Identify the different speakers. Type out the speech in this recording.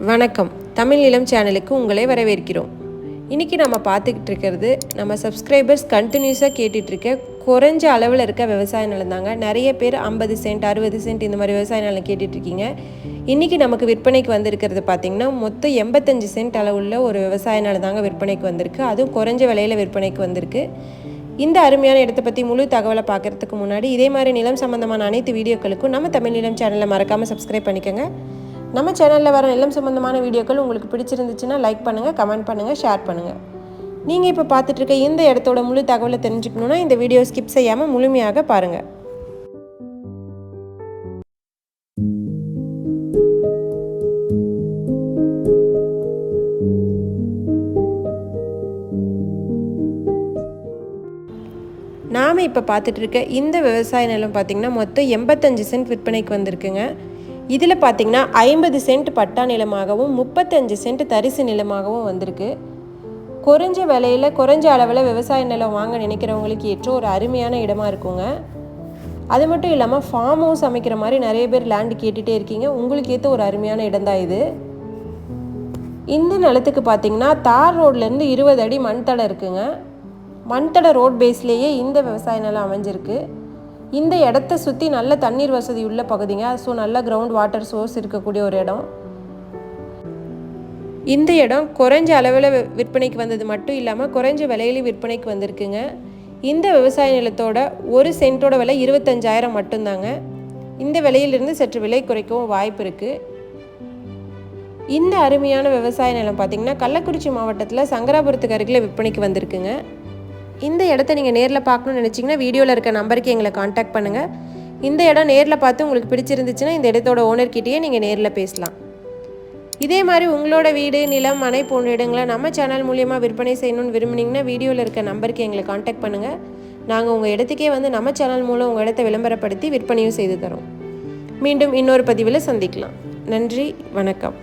Speaker 1: வணக்கம். தமிழ் நிலம் சேனலுக்கு உங்களை வரவேற்கிறோம். இன்றைக்கி நம்ம பார்த்துக்கிட்டு இருக்கிறது நம்ம சப்ஸ்கிரைபர்ஸ் கண்டினியூஸாக கேட்டுட்ருக்க குறைஞ்ச அளவில் இருக்க விவசாய நிலம் தாங்க. நிறைய பேர் 50 சென்ட் 60 சென்ட் இந்த மாதிரி விவசாய நிலம் கேட்டுட்ருக்கீங்க. இன்றைக்கி நமக்கு விற்பனைக்கு வந்திருக்கிறது பார்த்திங்கன்னா மொத்தம் 85 சென்ட் அளவுள்ள ஒரு விவசாய நிலம் தாங்க விற்பனைக்கு வந்திருக்கு. அதுவும் குறைஞ்ச விலையில் விற்பனைக்கு வந்திருக்கு. இந்த அருமையான இடத்தை பற்றி முழு தகவலை பார்க்குறதுக்கு முன்னாடி இதே மாதிரி நிலம் சம்மந்தமான அனைத்து வீடியோக்களுக்கும் நம்ம தமிழ் நிலம் சேனலை மறக்காமல் சப்ஸ்கிரைப் பண்ணிக்கோங்க. நம்ம சேனலில் வர நிலம் சம்மந்தமான வீடியோக்கள் உங்களுக்கு பிடிச்சிருந்துச்சுன்னா லைக் பண்ணுங்கள், கமெண்ட் பண்ணுங்கள், ஷேர் பண்ணுங்கள். நீங்கள் இப்போ பார்த்துட்ருக்க இந்த இடத்தோட முழு தகவலை தெரிஞ்சுக்கணுன்னா இந்த வீடியோ ஸ்கிப் செய்யாமல் முழுமையாக பாருங்கள். நாம் இப்போ பார்த்துட்ருக்க இந்த விவசாய நிலம் பார்த்திங்கன்னா மொத்தம் 85 சென்ட் விற்பனைக்கு வந்திருக்குங்க. இதில் பார்த்திங்கன்னா 50 சென்ட் பட்டா நிலமாகவும் 35 சென்ட் தரிசு நிலமாகவும் வந்திருக்கு. குறைஞ்ச விலையில் குறைஞ்ச அளவில் விவசாய நிலம் வாங்க நினைக்கிறவங்களுக்கு ஏற்ற ஒரு அருமையான இடமா இருக்குங்க. அது மட்டும் இல்லாமல் ஃபார்ம் ஹவுஸ் அமைக்கிற மாதிரி நிறைய பேர் லேண்டு கேட்டுகிட்டே இருக்கீங்க. உங்களுக்கு ஏற்ற ஒரு அருமையான இடம் தான் இது. இந்த நிலத்துக்கு பார்த்திங்கன்னா தார் ரோட்லேருந்து 20 அடி மண் தடை இருக்குங்க. மண் தடை ரோட் பேஸ்லேயே இந்த விவசாய நிலம் அமைஞ்சிருக்கு. இந்த இடத்த சுற்றி நல்ல தண்ணீர் வசதி உள்ள பகுதிங்க. ஸோ நல்ல கிரவுண்ட் வாட்டர் சோர்ஸ் இருக்கக்கூடிய ஒரு இடம். இந்த இடம் குறைஞ்ச அளவில் விற்பனைக்கு வந்தது மட்டும் இல்லாமல் குறைஞ்ச விலையிலையும் விற்பனைக்கு வந்திருக்குங்க. இந்த விவசாய நிலத்தோட ஒரு சென்ட்டோட விலை 25,000 மட்டும்தாங்க. இந்த விலையிலிருந்து சற்று விலை குறைக்கவும் வாய்ப்பு இருக்குது. இந்த அருமையான விவசாய நிலம் பார்த்திங்கன்னா கள்ளக்குறிச்சி மாவட்டத்தில் சங்கராபுரத்துக்கு அருகில் விற்பனைக்கு வந்திருக்குங்க. இந்த இடத்த நீங்கள் நேரில் பார்க்கணுன்னு நினச்சிங்கன்னா வீடியோவில் இருக்க நம்பருக்கு எங்களை காண்டாக்ட் பண்ணுங்கள். இந்த இடம் நேரில் பார்த்து உங்களுக்கு பிடிச்சிருந்துச்சுன்னா இந்த இடத்தோட ஓனர்கிட்டயே நீங்கள் நேரில் பேசலாம். இதே மாதிரி உங்களோட வீடு, நிலம், மனை போன்ற இடங்களை நம்ம சேனல் மூலியமாக விற்பனை செய்யணும்னு விரும்புனீங்கன்னா வீடியோவில் இருக்க நம்பருக்கு எங்களை காண்டாக்ட் பண்ணுங்கள். நாங்கள் உங்கள் இடத்துக்கே வந்து நம்ம சேனல் மூலம் உங்கள் இடத்தை விளம்பரப்படுத்தி விற்பனையும் செய்து தரோம். மீண்டும் இன்னொரு பதிவில் சந்திக்கலாம். நன்றி, வணக்கம்.